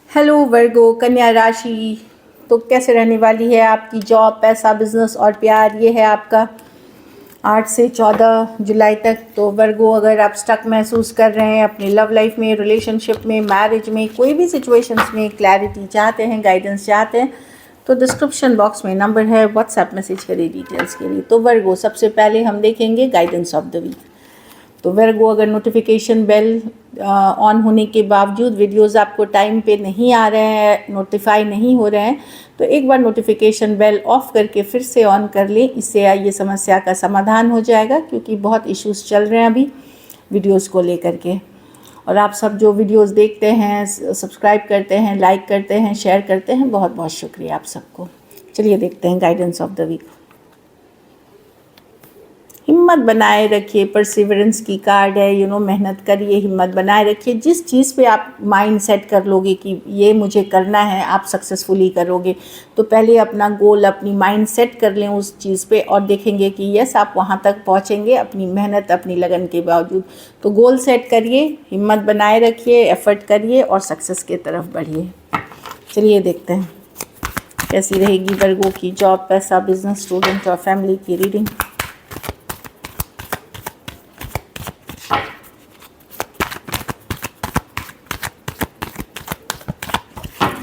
Hello वर्गो कन्या राशि। तो कैसे रहने वाली है आपकी जॉब, पैसा, बिजनेस और प्यार। ये है आपका 8 से 14 जुलाई तक। तो वर्गो, अगर आप स्टक महसूस कर रहे हैं अपनी लव लाइफ में, रिलेशनशिप में, मैरिज में, कोई भी सिचुएशंस में क्लैरिटी चाहते हैं, गाइडेंस चाहते हैं, तो डिस्क्रिप्शन बॉक्स में नंबर है, व्हाट्सएप मैसेज करिए डिटेल्स के लिए। तो वर्गो, सबसे पहले हम देखेंगे गाइडेंस ऑफ द वीक। तो वर्गो, अगर नोटिफिकेशन बेल ऑन होने के बावजूद वीडियोस आपको टाइम पे नहीं आ रहे हैं, नोटिफाई नहीं हो रहे हैं, तो एक बार नोटिफिकेशन बेल ऑफ करके फिर से ऑन कर लें। इससे ये समस्या का समाधान हो जाएगा, क्योंकि बहुत इश्यूज चल रहे हैं अभी वीडियोस को लेकर के। और आप सब जो वीडियोस देखते हैं, सब्सक्राइब करते हैं, लाइक करते हैं, शेयर करते हैं, बहुत बहुत शुक्रिया आप सबको। चलिए देखते हैं गाइडेंस ऑफ द वीक। हिम्मत बनाए रखिए, परसिवरेंस की कार्ड है। मेहनत करिए, हिम्मत बनाए रखिए। जिस चीज़ पे आप माइंड सेट कर लोगे कि ये मुझे करना है, आप सक्सेसफुली करोगे। तो पहले अपना गोल, अपनी माइंड सेट कर लें उस चीज़ पे, और देखेंगे कि यस, आप वहाँ तक पहुँचेंगे अपनी मेहनत, अपनी लगन के बावजूद। तो गोल सेट करिए, हिम्मत बनाए रखिए, एफर्ट करिए और सक्सेस की तरफ बढ़िए। चलिए देखते हैं कैसी रहेगी वर्गों की जॉब, पैसा, बिजनेस, स्टूडेंट और फैमिली की रीडिंग।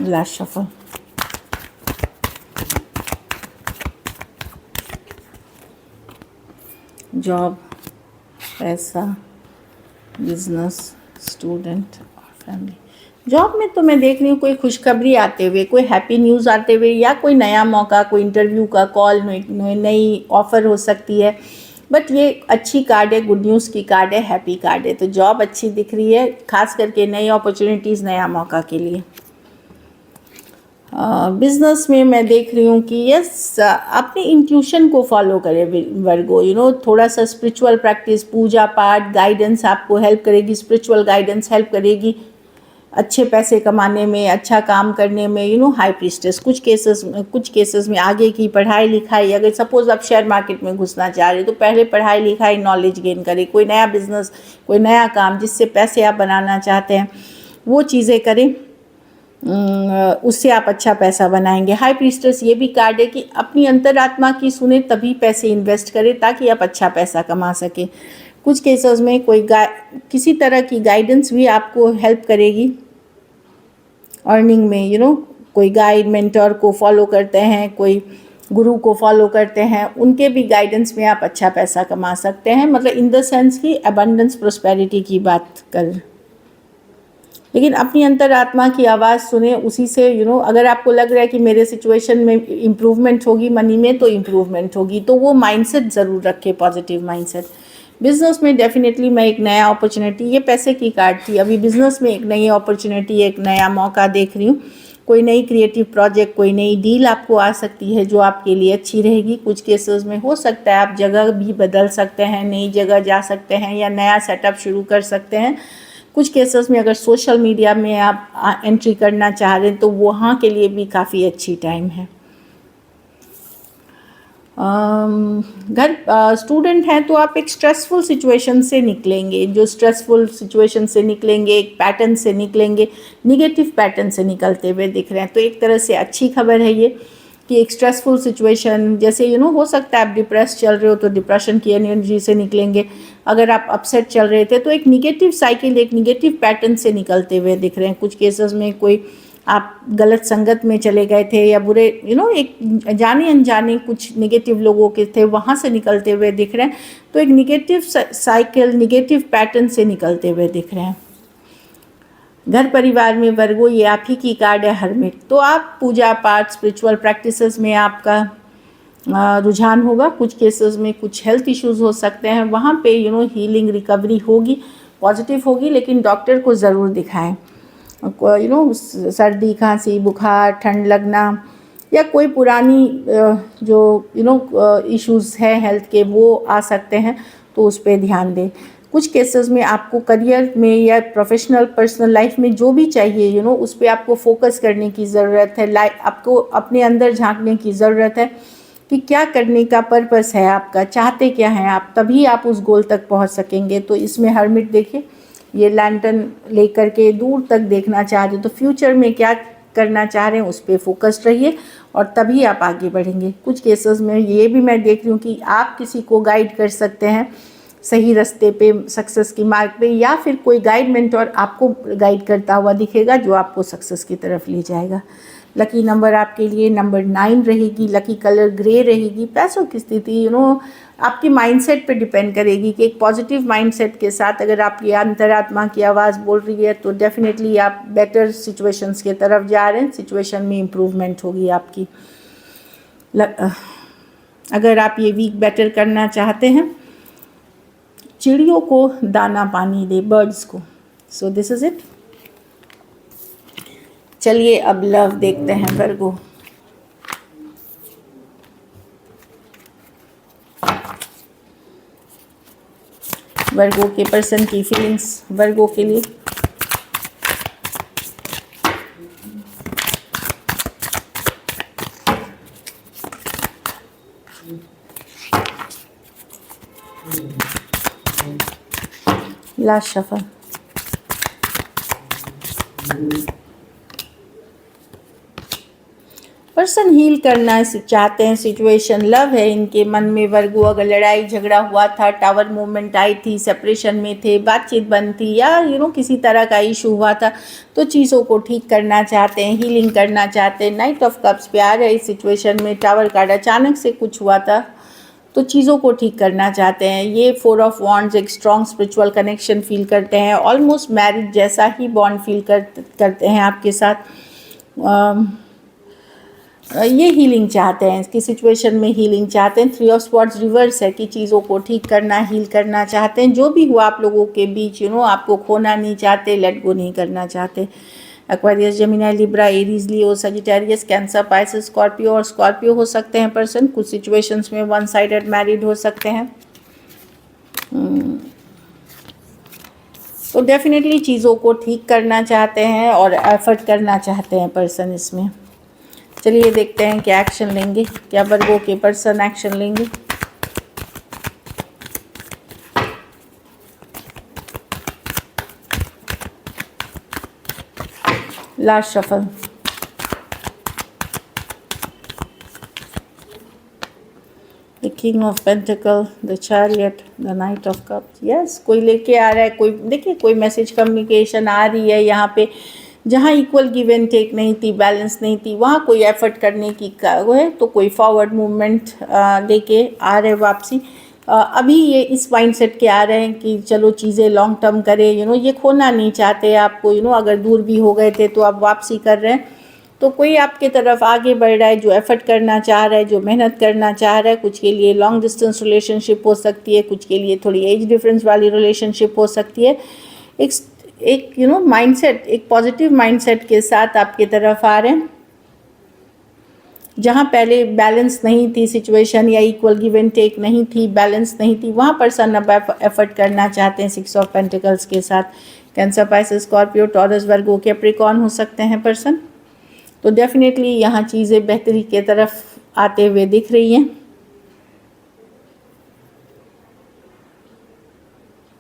Last shuffle. जॉब, पैसा, बिजनेस, स्टूडेंट और फैमिली। जॉब में तो मैं देख रही हूँ कोई खुशखबरी आते हुए, कोई हैप्पी न्यूज़ आते हुए, या कोई नया मौका, कोई इंटरव्यू का कॉल, नई ऑफ़र हो सकती है। बट ये अच्छी कार्ड है, गुड न्यूज़ की कार्ड है, हैप्पी कार्ड है। तो जॉब अच्छी दिख रही है, खास करके नई अपॉर्चुनिटीज़, नया मौका के लिए। बिजनेस में मैं देख रही हूँ कि यस, अपने इंट्यूशन को फॉलो करें वर्गो। थोड़ा सा स्पिरिचुअल प्रैक्टिस, पूजा पाठ, गाइडेंस आपको हेल्प करेगी। स्पिरिचुअल गाइडेंस हेल्प करेगी अच्छे पैसे कमाने में, अच्छा काम करने में। हाई प्रीस्टेस, कुछ केसेस में आगे की पढ़ाई लिखाई, अगर सपोज आप शेयर मार्केट में घुसना चाह रहे हो, तो पहले पढ़ाई लिखाई, नॉलेज गेन करें। कोई नया बिजनेस, कोई नया काम जिससे पैसे आप बनाना चाहते हैं, वो चीज़ें करें। उससे आप अच्छा पैसा बनाएंगे। हाई प्रीस्टेस ये भी कार्ड है कि अपनी अंतरात्मा की सुने, तभी पैसे इन्वेस्ट करें ताकि आप अच्छा पैसा कमा सकें। कुछ केसेस में किसी तरह की गाइडेंस भी आपको हेल्प करेगी अर्निंग में। कोई गाइड, मेंटर को फॉलो करते हैं, कोई गुरु को फॉलो करते हैं, उनके भी गाइडेंस में आप अच्छा पैसा कमा सकते हैं। मतलब इन द सेंस की अबंडेंस, प्रोस्पेरिटी की बात कर। लेकिन अपनी अंतरात्मा की आवाज़ सुने, उसी से अगर आपको लग रहा है कि मेरे सिचुएशन में इम्प्रूवमेंट होगी, मनी में तो इम्प्रूवमेंट होगी, तो वो माइंडसेट ज़रूर रखें, पॉजिटिव माइंडसेट। बिज़नेस में डेफिनेटली मैं एक नया अपॉर्चुनिटी, ये पैसे की कार्ड थी, अभी बिज़नेस में एक नई अपॉर्चुनिटी, एक नया मौका देख रही हूँ। कोई नई क्रिएटिव प्रोजेक्ट, कोई नई डील आपको आ सकती है जो आपके लिए अच्छी रहेगी। कुछ केसेस में हो सकता है आप जगह भी बदल सकते हैं, नई जगह जा सकते हैं, या नया सेटअप शुरू कर सकते हैं। कुछ केसेस में अगर सोशल मीडिया में आप एंट्री करना चाह रहे हैं, तो वहाँ के लिए भी काफ़ी अच्छी टाइम है। घर स्टूडेंट हैं तो आप एक स्ट्रेसफुल सिचुएशन से निकलेंगे। जो स्ट्रेसफुल सिचुएशन से निकलेंगे, एक पैटर्न से निकलेंगे, निगेटिव पैटर्न से निकलते हुए दिख रहे हैं। तो एक तरह से अच्छी खबर है ये कि एक स्ट्रेसफुल सिचुएशन, जैसे हो सकता है आप डिप्रेस चल रहे हो तो डिप्रेशन की एनर्जी से निकलेंगे। अगर आप अपसेट चल रहे थे तो एक निगेटिव साइकिल, एक निगेटिव पैटर्न से निकलते हुए दिख रहे हैं। कुछ केसेस में कोई आप गलत संगत में चले गए थे, या बुरे एक जाने अनजाने कुछ निगेटिव लोगों के थे, वहाँ से निकलते हुए दिख रहे हैं। तो एक निगेटिव साइकिल, निगेटिव पैटर्न से निकलते हुए दिख रहे हैं। घर परिवार में वर्गो, ये आप ही की कार्ड है, हर्मिट। तो आप पूजा पाठ, स्पिरिचुअल प्रैक्टिसेस में आपका रुझान होगा। कुछ केसेस में कुछ हेल्थ इश्यूज हो सकते हैं, वहाँ पे हीलिंग, रिकवरी होगी, पॉजिटिव होगी, लेकिन डॉक्टर को ज़रूर दिखाएं। सर्दी, खांसी, बुखार, ठंड लगना, या कोई पुरानी जो इश्यूज़ हैं हेल्थ के, वो आ सकते हैं, तो उस पर ध्यान दें। कुछ केसेस में आपको करियर में या प्रोफेशनल, पर्सनल लाइफ में जो भी चाहिए उस पर आपको फोकस करने की ज़रूरत है। आपको अपने अंदर झांकने की ज़रूरत है कि क्या करने का पर्पस है आपका, चाहते क्या हैं आप, तभी आप उस गोल तक पहुंच सकेंगे। तो इसमें हर्मिट देखिए, ये लैंटर्न लेकर के दूर तक देखना चाह रहे हो, तो फ्यूचर में क्या करना चाह रहे हैं उस पर फोकस्ड रहिए और तभी आप आगे बढ़ेंगे। कुछ केसेस में ये भी मैं देख रही हूँ कि आप किसी को गाइड कर सकते हैं सही रास्ते पे, सक्सेस की मार्ग पे, या फिर कोई गाइड मेंटोर आपको गाइड करता हुआ दिखेगा जो आपको सक्सेस की तरफ ले जाएगा। लकी नंबर आपके लिए नंबर 9 रहेगी, लकी कलर ग्रे रहेगी। पैसों की स्थिति आपके माइंडसेट पे डिपेंड करेगी कि एक पॉजिटिव माइंडसेट के साथ अगर आपकी अंतरात्मा की आवाज़ बोल रही है तो डेफिनेटली आप बेटर सिचुएशंस के तरफ जा रहे हैं, सिचुएशन में इम्प्रूवमेंट होगी आपकी। अगर आप ये वीक बेटर करना चाहते हैं, चिड़ियों को दाना पानी दे, बर्ड्स को। So this is it. चलिए अब लव देखते हैं वर्गो। वर्गो के पर्सन की फीलिंग्स वर्गो के लिए। Last shuffle. पर्सन हील करना चाहते हैं, सिचुएशन लव है इनके मन में। वर्गो अगर लड़ाई झगड़ा हुआ था, टावर मूवमेंट आई थी, सेपरेशन में थे, बातचीत बंद थी, या किसी तरह का इशू हुआ था, तो चीज़ों को ठीक करना चाहते हैं, हीलिंग करना चाहते हैं। नाइट ऑफ कप्स पे आ रहे इस सिचुएशन में, टावर कार्ड, अचानक से कुछ हुआ था तो चीज़ों को ठीक करना चाहते हैं। ये 4 ऑफ वॉन्ड्स एक स्ट्रॉन्ग स्पिरिचुअल कनेक्शन फील करते हैं, ऑलमोस्ट मैरिज जैसा ही बॉन्ड फील करते हैं आपके साथ। ये हीलिंग चाहते हैं, इसकी सिचुएशन में हीलिंग चाहते हैं। 3 ऑफ स्वॉर्ड्स रिवर्स है कि चीज़ों को ठीक करना, हील करना चाहते हैं। जो भी हुआ आप लोगों के बीच आपको खोना नहीं चाहते, लेट गो नहीं करना चाहते। Aquarius, Gemini, Libra, Aries, Leo, Sagittarius, Cancer, Pisces, Scorpio और स्कॉर्पियो हो सकते हैं पर्सन। कुछ सिचुएशंस में 1 साइडेड मैरिड हो सकते हैं। तो डेफिनेटली चीज़ों को ठीक करना चाहते हैं और एफर्ट करना चाहते हैं पर्सन इसमें। चलिए देखते हैं क्या एक्शन लेंगे, क्या वर्गो के पर्सन एक्शन लेंगे। Last shuffle. The king of pentacle, the chariot, the night of cups. Yes, कोई लेके आ रहा है, कोई देखिए कोई मैसेज कम्युनिकेशन आ रही है यहाँ पे। जहाँ इक्वल गिव एंड टेक नहीं थी, बैलेंस नहीं थी, वहाँ कोई एफर्ट करने की वो है, तो कोई फॉरवर्ड मूवमेंट लेके आ रहे वापसी। अभी ये इस माइंडसेट के आ रहे हैं कि चलो चीज़ें लॉन्ग टर्म करें, ये खोना नहीं चाहते आपको। अगर दूर भी हो गए थे तो आप वापसी कर रहे हैं, तो कोई आपके तरफ आगे बढ़ रहा है जो एफर्ट करना चाह रहा है, जो मेहनत करना चाह रहा है। कुछ के लिए लॉन्ग डिस्टेंस रिलेशनशिप हो सकती है, कुछ के लिए थोड़ी एज डिफरेंस वाली रिलेशनशिप हो सकती है। एक माइंडसेट, एक पॉजिटिव माइंडसेट के साथ आपके तरफ आ रहे हैं। जहाँ पहले बैलेंस नहीं थी सिचुएशन, या इक्वल गिव एंड टेक नहीं थी, बैलेंस नहीं थी, वहाँ पर्सन अब एफर्ट करना चाहते हैं 6 ऑफ पेंटिकल्स के साथ। कैंसर, पाइसेस, स्कॉर्पियो, टॉरस, वर्गो, कैप्रिकॉर्न हो सकते हैं पर्सन। तो डेफिनेटली यहाँ चीज़ें बेहतरी के तरफ आते हुए दिख रही हैं।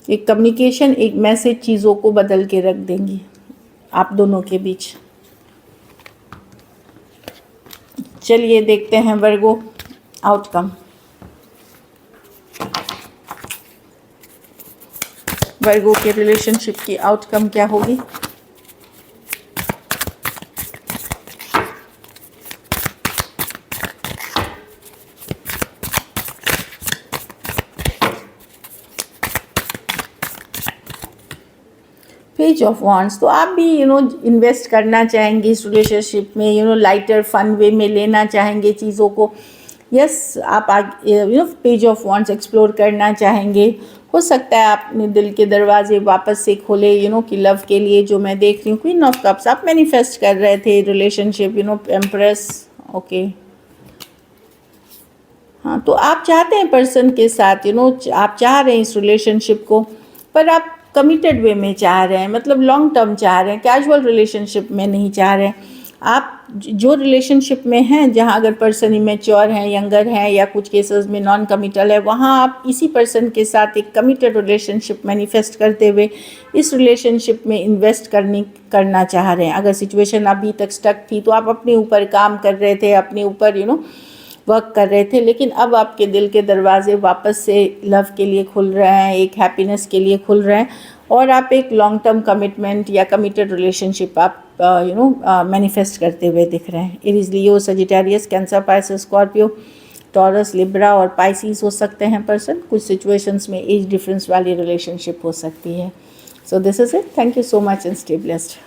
एक कम्युनिकेशन, एक मैसेज चीज़ों को बदल के रख देंगी आप दोनों के बीच। चलिए देखते हैं वर्गो आउटकम। वर्गो के रिलेशनशिप की आउटकम क्या होगी। Page of wands. तो आप भी इन्वेस्ट करना चाहेंगे इस रिलेशनशिप में, लाइटर फन वे में लेना चाहेंगे चीज़ों को। यस, आप आगे पेज ऑफ वॉन्ड्स एक्सप्लोर करना चाहेंगे। हो सकता है आप अपने दिल के दरवाजे वापस से खोले कि लव के लिए जो मैं देख रही हूँ। क्वीन ऑफ कप्स, आप मैनिफेस्ट कर रहे थे रिलेशनशिप, एम्प्रेस। ओके, हाँ, तो आप चाहते हैं पर्सन के साथ आप चाह रहे हैं इस रिलेशनशिप को, पर आप कमिटेड वे में चाह रहे हैं, मतलब लॉन्ग टर्म चाह रहे हैं, कैजुअल रिलेशनशिप में नहीं चाह रहे हैं। आप जो रिलेशनशिप में हैं, जहाँ अगर पर्सन इमेच्योर है, यंगर है या कुछ केसेस में नॉन कमिटल है, वहाँ आप इसी पर्सन के साथ एक कमिटेड रिलेशनशिप मैनिफेस्ट करते हुए इस रिलेशनशिप में इन्वेस्ट करना चाह रहे हैं। अगर सिचुएशन अभी तक स्टक थी तो आप अपने ऊपर काम कर रहे थे, अपने ऊपर वर्क कर रहे थे, लेकिन अब आपके दिल के दरवाजे वापस से लव के लिए खुल रहे हैं, एक हैप्पीनेस के लिए खुल रहे हैं, और आप एक लॉन्ग टर्म कमिटमेंट या कमिटेड रिलेशनशिप आप मैनिफेस्ट करते हुए दिख रहे हैं। Aries, Leo, Sagittarius, Cancer, Pisces, Scorpio, Taurus, Libra और पाइसिस हो सकते हैं पर्सन। कुछ सिचुएशंस में एज डिफरेंस वाली रिलेशनशिप हो सकती है। So this is it. Thank you so much and stay blessed.